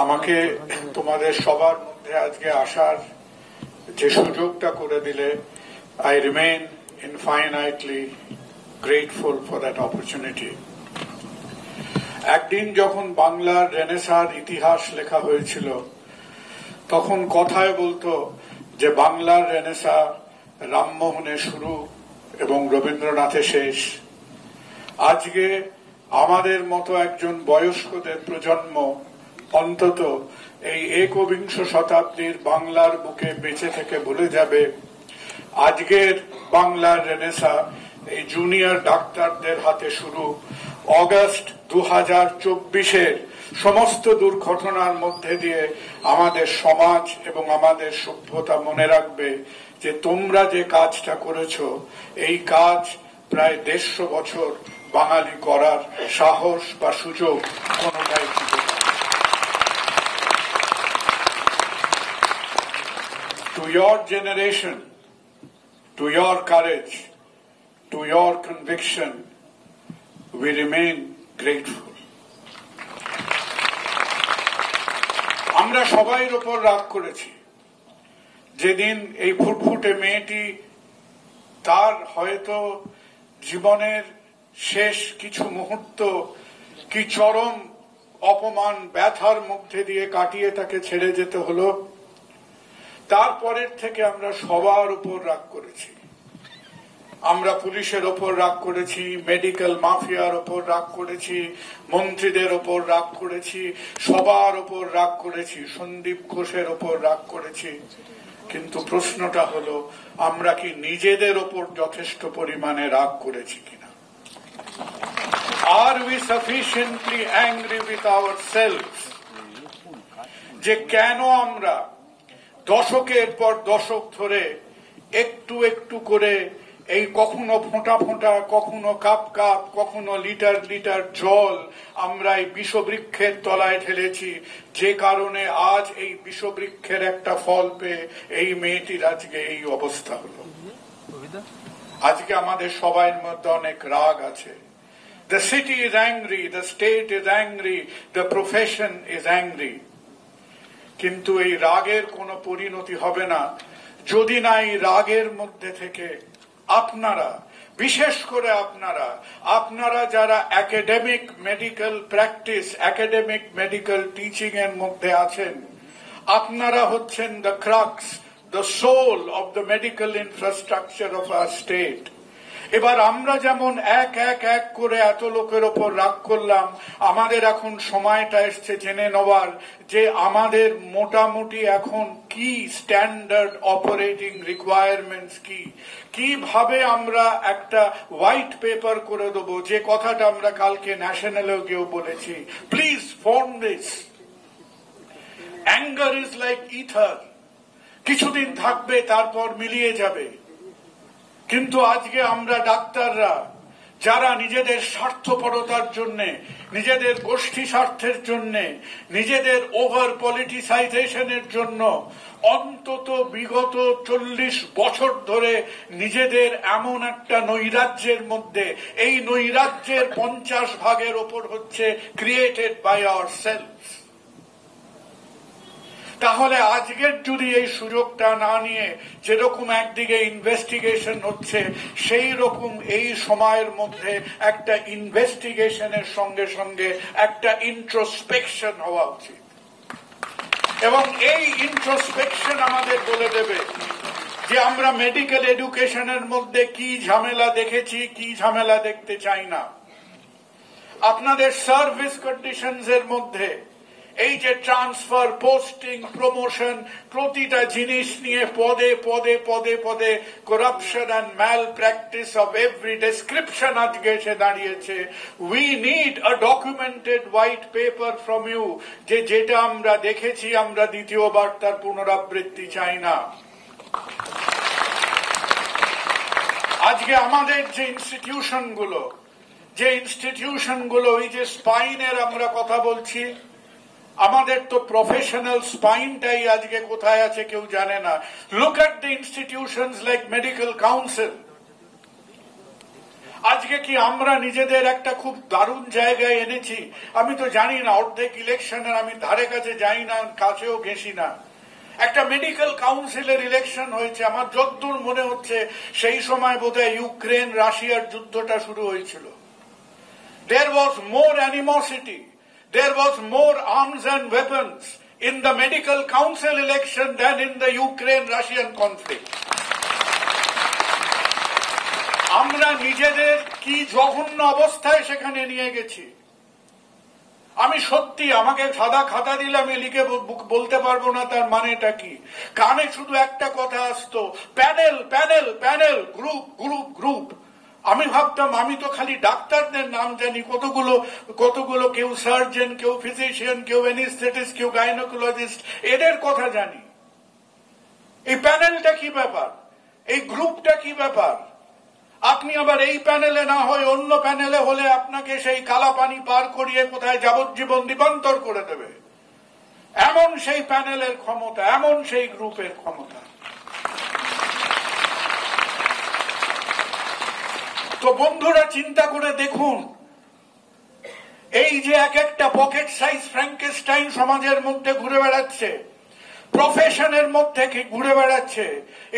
আমাকে তোমাদের সবার মধ্যে আজকে আসার যে সুযোগটা করে দিলে, I remain infinitely grateful for that opportunity. একদিন যখন বাংলার রেনেসাঁর ইতিহাস লেখা হয়েছিল, তখন কথায় বলতো যে বাংলার রেনেসাঁ রামমোহনে শুরু এবং রবীন্দ্রনাথে শেষ। আজকে আমাদের মতো একজন বয়স্কদের প্রজন্ম অন্তত এই একবিংশ শতাব্দীর বাংলার বুকে বেঁচে থেকে বলে যাবে, আজকের বাংলার রেনেসাঁ এই জুনিয়র ডাক্তারদের হাতে শুরু। অগস্ট 2024-এর সমস্ত দুর্ঘটনার মধ্যে দিয়ে আমাদের সমাজ এবং আমাদের সভ্যতা মনে রাখবে যে তোমরা যে কাজটা করেছো, এই কাজ প্রায় 150 বছর বাঙালি করার সাহস বা সুযোগ কোনোটাই ছিল না। To your generation, to your courage, to your conviction, we remain grateful. আমরা সবাইর উপর রাগ করেছি যেদিন এই ফুটফুটে মেয়েটি তার হয়তো জীবনের শেষ কিছু মুহূর্ত কি চরম অপমান ব্যথার মধ্যে দিয়ে কাটিয়ে তাকে ছেড়ে যেতে হলো। তারপরের থেকে আমরা সবার উপর রাগ করেছি। আমরা পুলিশের ওপর রাগ করেছি, মেডিকেল মাফিয়ার ওপর রাগ করেছি, মন্ত্রীদের ওপর রাগ করেছি, সবার ওপর রাগ করেছি, সন্দীপ ঘোষের ওপর রাগ করেছি। কিন্তু প্রশ্নটা হলো, আমরা কি নিজেদের ওপর যথেষ্ট পরিমাণে রাগ করেছি কিনা? Are we sufficiently angry with ourselves? যে কেন আমরা দশকের পর দশক ধরে একটু একটু করে এই কখনো ফোঁটা ফোঁটা, কখনো কাপ কাপ, কখনো লিটার লিটার জল আমরা এই বিষবৃক্ষের তলায় ঢেলেছি, যে কারণে আজ এই বিষবৃক্ষের একটা ফল পেয়ে এই মেয়েটির আজকে এই অবস্থা হলো। আজকে আমাদের সবার মধ্যে অনেক রাগ আছে। The city is angry, the state is angry, the profession is angry. কিন্তু এই রাগের কোনো পরিণতি হবে না যদি না এই রাগের মধ্যে থেকে আপনারা, বিশেষ করে আপনারা যারা academic medical practice, academic medical teaching এর মধ্যে আছেন, আপনারা হচ্ছেন the crux, the soul of the medical infrastructure of our state. এবার আমরা যেমন এক এক এক করে এত লোকের ওপর রাগ করলাম, আমাদের এখন সময়টা এসছে জেনে নেওয়ার যে আমাদের মোটামুটি এখন কি স্ট্যান্ডার্ড অপারেটিং রিকোয়ারমেন্টস কি, কিভাবে আমরা একটা হোয়াইট পেপার করে দেবো, যে কথাটা আমরা কালকে ন্যাশনালেও গিয়েও বলেছি। Please form this. Anger is like ether, কিছুদিন থাকবে তারপর মিলিয়ে যাবে। কিন্তু আজকে আমরা ডাক্তাররা যারা নিজেদের স্বার্থপরতার জন্য, নিজেদের গোষ্ঠী স্বার্থের জন্য, নিজেদের ওভার পলিটিসাইজেশনের জন্য অন্তত বিগত 40 বছর ধরে নিজেদের এমন একটা নৈরাজ্যের মধ্যে, এই নৈরাজ্যের 50 ভাগের ওপর হচ্ছে ক্রিয়েটেড বাই আওয়ারসেলভস। তাহলে আজকের যদি এই সুযোগটা না নিয়ে যেরকম একদিকে ইনভেস্টিগেশন হচ্ছে, সেই রকম এই সময়ের মধ্যে একটা ইনভেস্টিগেশনের সঙ্গে সঙ্গে একটা ইন্ট্রোস্পেকশন হওয়া উচিত। এবং এই ইন্ট্রোস্পেকশন আমাদের বলে দেবে যে আমরা মেডিকেল এডুকেশনের মধ্যে কি ঝামেলা দেখেছি, কি ঝামেলা দেখতে চাই না। আপনাদের সার্ভিস কন্ডিশনস এর মধ্যে এই যে ট্রান্সফার, পোস্টিং, প্রমোশন, প্রতিটা জিনিস নিয়ে পদে পদে পদে পদে corruption and malpractice of every description আজকে এসে দাঁড়িয়েছে। We need a documented white paper from you, যে যেটা আমরা দেখেছি আমরা দ্বিতীয়বার তার পুনরাবৃত্তি চাই না। আজকে আমাদের যে ইনস্টিটিউশনগুলো, এই যে স্পাইনের আমরা কথা বলছি, আমাদের তো প্রফেশনাল স্পাইনটাই আজকে কোথায় আছে কেউ জানে না। Look at the institutions like medical council. আজকে কি আমরা নিজেদের একটা খুব দারুণ জায়গায় এনেছি? আমি তো জানি না, অর্ধেক ইলেকশনের আমি ধারে কাছে যাই না, কাছেও ঘেঁষি না। একটা মেডিকেল কাউন্সিলের ইলেকশন হয়েছে, আমার যতদূর মনে হচ্ছে সেই সময় বোধহয় ইউক্রেন রাশিয়ার যুদ্ধটা শুরু হয়েছিল। There was more animosity, there was more arms and weapons in the medical council election than in the Ukraine-Russian conflict. আমরা নিজেদের কি জঘন্য অবস্থায় সেখানে নিয়ে গেছি। আমি সত্যি, আমাকে সাদা খাতা দিলে আমি লিখে বলতে পারবো না তার মানেটা কি। কানে শুধু একটা কথা আসতো, panel panel panel, group group group. আমি ভাবতাম আমি তো খালি ডাক্তারদের নাম জানি, কতগুলো কেউ সার্জন, কেউ ফিজিশিয়ান, কেউ অ্যানেস্থেটিস্ট, কেউ গাইনোকোলজিস্ট, এদের কথা জানি। এই প্যানেলটা কি ব্যাপার, এই গ্রুপটা কি ব্যাপার? আপনি আবার এই প্যানেলে না হয় অন্য প্যানেলে হলে আপনাকে সেই কালা পানি পার করিয়ে কোথায় যাবজ্জীবন দ্বীপান্তর করে দেবে, এমন সেই প্যানেলের ক্ষমতা, এমন সেই গ্রুপের ক্ষমতা। তো বন্ধুরা, চিন্তা করে দেখুন, এই যে এক একটা পকেট সাইজ ফ্র্যাঙ্কেস্টাইন সমাজের মধ্যে ঘুরে বেড়াচ্ছে, প্রফেশনের মধ্যে ঘুরে বেড়াচ্ছে,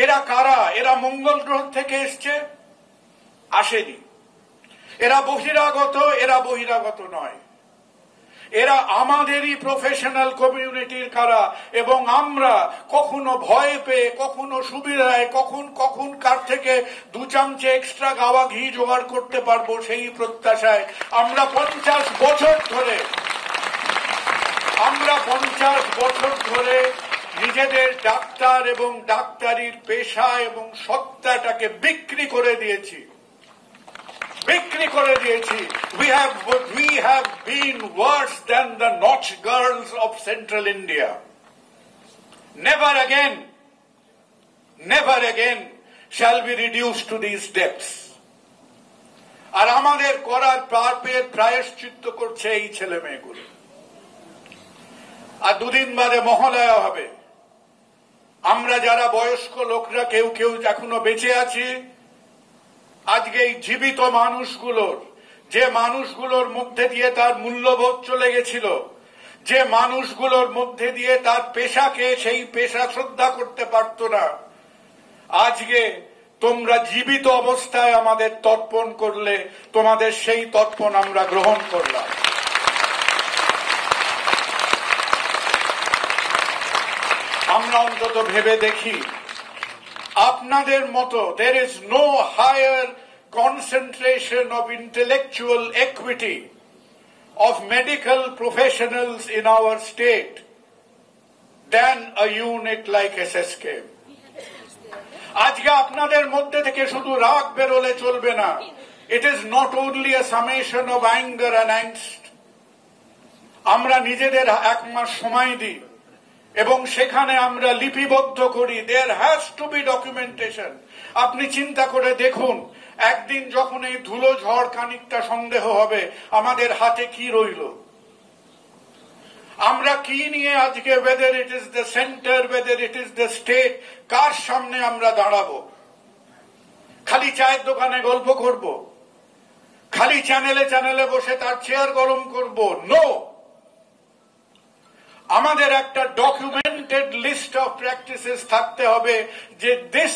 এরা কারা? এরা মঙ্গল গ্রহ থেকে এসছে? আসেনি। এরা বহিরাগত? এরা বহিরাগত নয়। এরা আমাদেরই প্রফেশনাল কমিউনিটির কারা। এবং আমরা কখনো ভয় পেয়ে, কখনো সুবিধায়, কখন কার থেকে 2 চামচে এক্সট্রা গাওয়া ঘি জোগাড় করতে পারবো সেই প্রত্যাশায় আমরা 50 বছর ধরে নিজেদের ডাক্তার এবং ডাক্তারির পেশা এবং সত্তাটাকে বিক্রি করে দিয়েছি। We have been worse than the Noch girls of Central India. Never again shall we reduce to these depths. আর আমাদের করার পাপের প্রায়শ্চিত্ত করছে এই ছেলে মেয়েগুলো। আর 2 দিন বাদে মহালয়া হবে। আমরা যারা বয়স্ক লোকরা কেউ এখনো বেঁচে আছি, আজকে এই জীবিত মানুষগুলোর, যে মানুষগুলোর মধ্যে দিয়ে তার মূল্যবোধ চলে গেছিল, যে মানুষগুলোর মধ্যে দিয়ে তার পেশাকে, সেই পেশা শ্রদ্ধা করতে পারত না, আজকে তোমরা জীবিত অবস্থায় আমাদের তর্পণ করলে, তোমাদের সেই তর্পণ আমরা গ্রহণ করলাম। আমরা অন্তত ভেবে দেখি, আপনাদের মতো there is no higher concentration of intellectual equity of medical professionals in our state than a unit like SSK. আজকে আপনাদের মধ্যে থেকে শুধু রাগ বেরোলে চলবে না। It is not only a summation of anger and angst. আমরা নিজেদের 1 মাস সময় দিই এবং সেখানে আমরা লিপিবদ্ধ করি। There has to be documentation. আপনি চিন্তা করে দেখুন, একদিন যখন এই ধুলো ঝড় খানিকটা সন্দেহ হবে, আমাদের হাতে কি রইল? আমরা কি নিয়ে আজকে, whether it is the center, whether it is the state, কার সামনে আমরা দাঁড়াবো? খালি চায়ের দোকানে গল্প করব? খালি চ্যানেলে বসে তার চেয়ার গরম করব? নো, আমাদের একটা ডকুমেন্টেড লিস্ট অফ প্র্যাকটিসেস থাকতে হবে যে this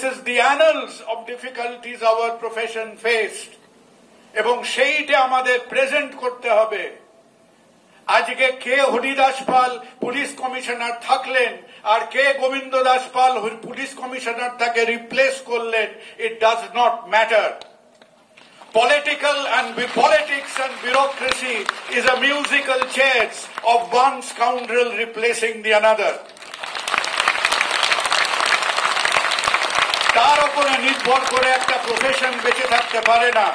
is the annals of difficulties our profession faced, এবং সেইটা আমাদের প্রেজেন্ট করতে হবে। আজকে কে হরিদাস পাল পুলিশ কমিশনার থাকলেন আর কে গোবিন্দ দাস পাল পুলিশ কমিশনার তাকে রিপ্লেস করলেন, it does not matter. Politics and bureaucracy is a musical chairs of one scoundrel replacing the another. তার উপরে নির্ভর করে একটা প্রফেশন বেঁচে থাকতে পারে না।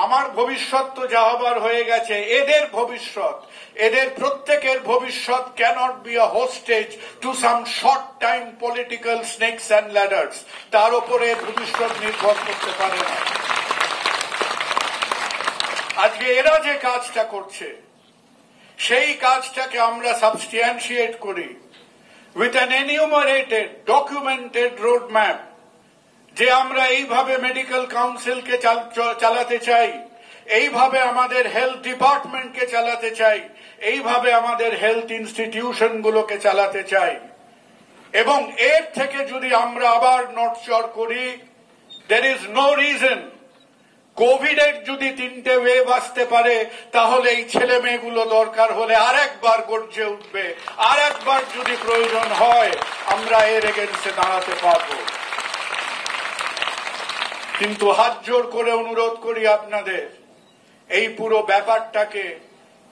আমার ভবিষ্যৎ তো যা হবার হয়ে গেছে, এদের প্রত্যেকের ভবিষ্যৎ cannot be a hostage to some short time political snakes and ladders. তার উপরে ভবিষ্যৎ নির্ভর করতে পারে না। আজকে এরা যে কাজটা করছে, সেই কাজটাকে আমরা সাবস্টিয়ানশিয়েট করি with an enumerated, documented roadmap যে আমরা এইভাবে মেডিকেল কাউন্সিলকে চালাতে চাই, এইভাবে আমাদের হেলথ ডিপার্টমেন্টকে চালাতে চাই, এইভাবে আমাদের হেলথ ইনস্টিটিউশনগুলোকে চালাতে চাই, এবং এর থেকে যদি আমরা আবার নড়চড় করি, there is no reason Covid এর যদি 3টে ওয়েভ আসতে পারে, তাহলে এই ছেলে মেয়েগুলো দরকার হলে আরেকবার গর্জে উঠবে, আরেকবার যদি প্রয়োজন হয় আমরা এর এগেন্সে দাঁড়াতে পারব। কিন্তু হাত জোর করে অনুরোধ করি আপনাদের, এই পুরো ব্যাপারটাকে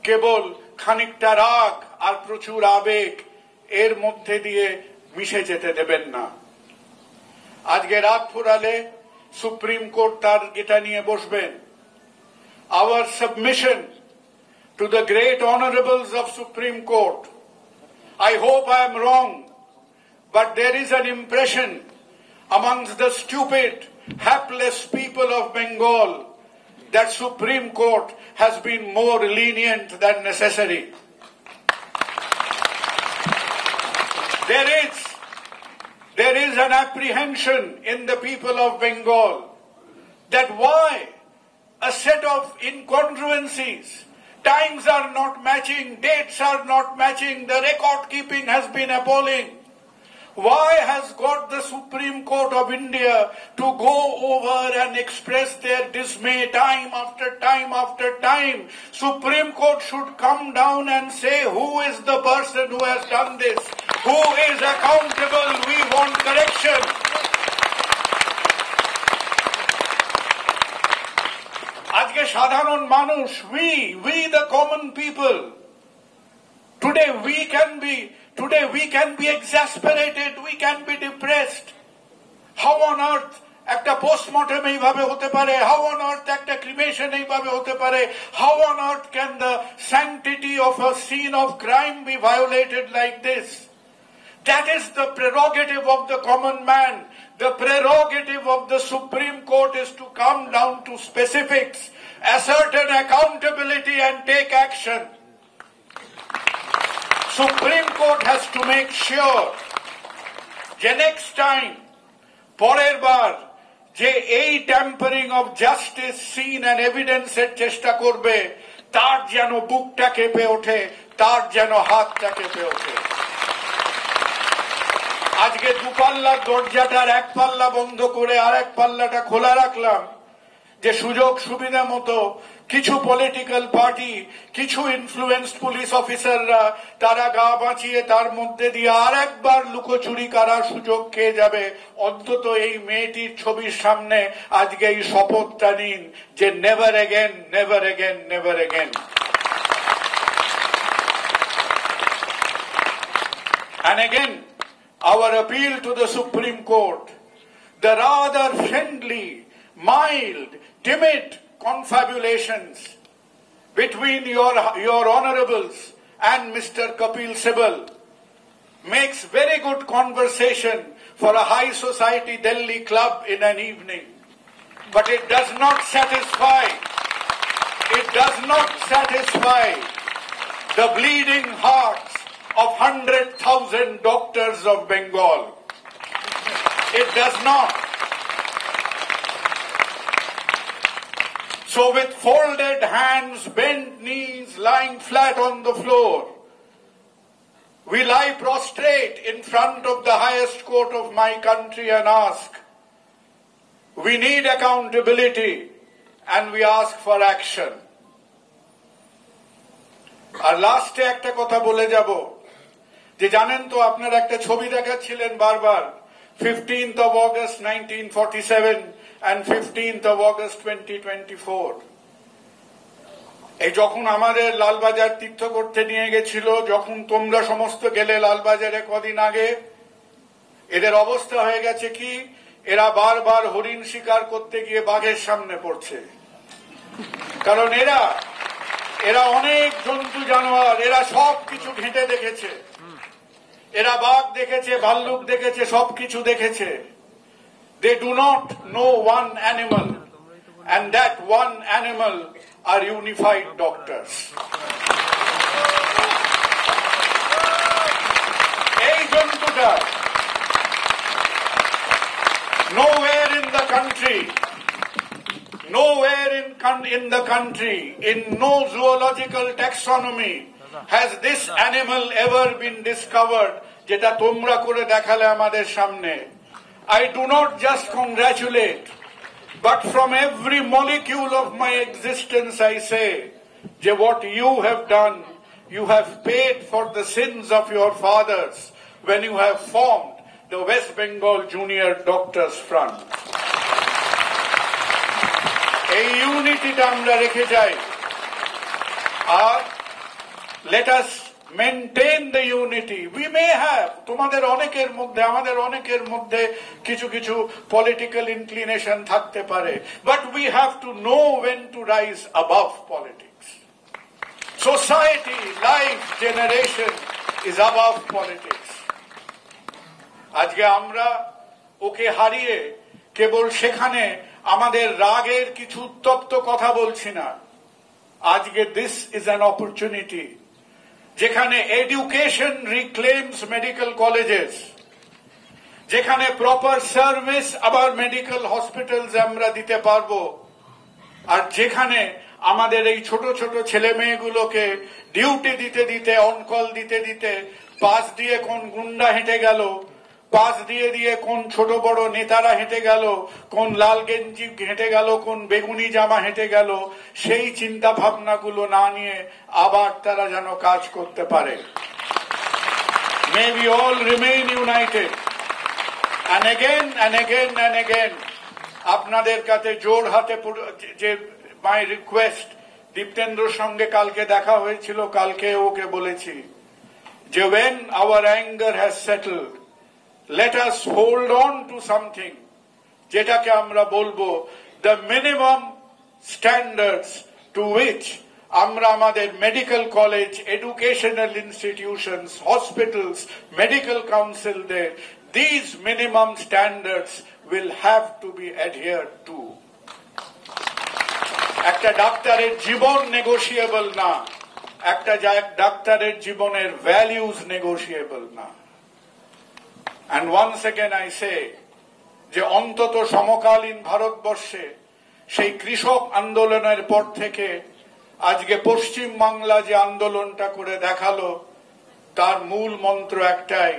কেবল খানিকটা রাগ আর প্রচুর আবেগ এর মধ্যে দিয়ে মিশে যেতে দেবেন না। আজকে রাত ফুরালে সুপ্রিম কোর্ট তার এটা নিয়ে বসবেন। Our submission to the great honorables of Supreme Court, I hope I am wrong, but there is an impression amongst the stupid, hapless people of Bengal that Supreme Court has been more lenient than necessary. There is an apprehension in the people of Bengal that why a set of incongruencies, times are not matching, dates are not matching, the record keeping has been appalling. Why has got the Supreme Court of India to go over and express their dismay time after time after time? Supreme Court should come down and say who is the person who has done this, who is accountable, we want correction. আজকে সাধারণ মানুষ, we the common people, today we can be exasperated, we can be depressed. How on earth একটা post-mortem এইভাবে হতে পারে? How on earth একটা cremation এইভাবে হতে পারে? How on earth can the sanctity of a scene of crime be violated like this? That is the prerogative of the common man. The prerogative of the Supreme Court is to come down to specifics, assert an accountability and take action. Supreme Court has to make sure যে next time, পরের বার যে এই tampering of justice scene and এভিডেন্সের চেষ্টা করবে, তার যেন বুকটা কেঁপে ওঠে, তার যেন হাতটা কেঁপে ওঠে। আজকে দুপাল্লার দরজাটার এক পাল্লা বন্ধ করে আর এক পাল্লাটা খোলা রাখলাম, যে সুযোগ সুবিধা মতো কিছু পলিটিক্যাল পার্টি, কিছু ইনফ্লুয়েন্সড পুলিশ অফিসাররা তারা গা বাঁচিয়ে তার মধ্যে দিয়ে আর একবার লুকোচুরি করার সুযোগ খেয়ে যাবে। অন্তত এই মেয়েটির ছবির সামনে আজকে এই শপথটা নিন যে never again, never again, never again. And again, our appeal to the Supreme Court, the rather friendly, mild, timid confabulations between your honorables and Mr. Kapil Sibal makes very good conversation for a high society Delhi club in an evening. But it does not satisfy the bleeding hearts of 100,000 doctors of Bengal. It does not. So with folded hands, bent knees, lying flat on the floor, we lie prostrate in front of the highest court of my country and ask, we need accountability and we ask for action. আর লাস্টে একটা কথা বলে যাব, যে জানেন তো আপনারা একটা ছবি দেখাচ্ছিলেন বারবার, 15th of August 1947 and 15th of August 2024. এই যখন আমাদের লালবাজার তীর্থ করতে নিয়ে গেছিল, যখন তোমরা সমস্ত গেলে লালবাজারে কদিন আগে, এদের অবস্থা হয়ে গেছে কি, এরা বারবার হরিণ শিকার করতে গিয়ে বাঘের সামনে পড়ছে। কারণ এরা অনেক জন্তু জানোয়ার, এরা সব কিছু ঘেঁটে দেখেছে, এরা বাঘ দেখেছে, ভাল্লুক দেখেছে, সবকিছু দেখেছে। They do not know one animal, and that one animal are unified doctors. এই জন্তুটা nowhere in the country, nowhere in the country, in no zoological taxonomy has this animal ever been discovered, jeta tomra kore dekhale amader samne. I do not just congratulate, but from every molecule of my existence I say, je what you have done, you have paid for the sins of your fathers when you have formed the West Bengal Junior Doctors Front. এই ইউনিটিটা আমরা রেখে যাই, আর let us maintain the unity. We may have, তোমাদের অনেকের মধ্যে, আমাদের অনেকের মধ্যে কিছু কিছু political inclination থাকতে পারে, but we have to know when to rise above politics. Society, life, generation is above politics. আজকে আমরা ওকে হারিয়ে কেবল সেখানে আমাদের রাগের কিছু উত্তপ্ত কথা বলছি না। আজকে this is an opportunity যেখানে এডুকেশন রিক্লেমস মেডিকেল কলেজেস, যেখানে প্রপার সার্ভিস আবার মেডিকেল হসপিটালস আমরা দিতে পারবো, আর যেখানে আমাদের এই ছোট ছোট ছেলে মেয়েগুলোকে ডিউটি দিতে দিতে, অনকল দিতে দিতে পাশ দিয়ে কোন গুন্ডা হেঁটে গেল, পাশ দিয়ে দিয়ে কোন ছোট বড় নেতারা হেঁটে গেল, কোন লাল গেঞ্জি হেঁটে গেল, কোন বেগুনি জামা হেঁটে গেল, সেই চিন্তা ভাবনাগুলো না নিয়ে আবার তারা যেন কাজ করতে পারে। May we all remain united and again and again and again আপনাদের কাছে জোর হাতে যে মাই রিকোয়েস্ট, দীপ্তেন্দ্রর সঙ্গে কালকে দেখা হয়েছিল, কালকে ওকে বলেছি যে when our anger has settled, let us hold on to something যেটাকে আমরা বলবো the minimum standards to which আমরা আমাদের medical college, educational institutions, hospitals, medical council there, these minimum standards will have to be adhered to. একটা ডাক্তারের জীবন negotiable না, একটা ডাক্তারের জীবনের ভ্যালিউজ নেগোশিয়েবল না। And once again I say যে অন্তত সমকালীন ভারতবর্ষে সেই কৃষক আন্দোলনের পর থেকে আজকে পশ্চিম বাংলা যে আন্দোলনটা করে দেখালো, তার মূল মন্ত্র একটাই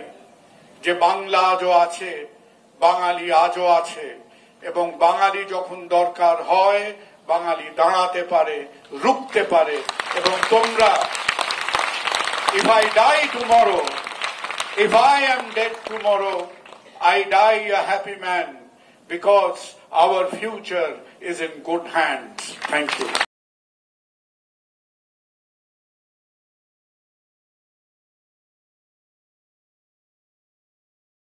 যে বাংলা আজও আছে, বাঙালি আজও আছে, এবং বাঙালি যখন দরকার হয় বাঙালি দাঁড়াতে পারে, রুখতে পারে। এবং তোমরা, if I die tomorrow, if I am dead tomorrow, I die a happy man because our future is in good hands. Thank you.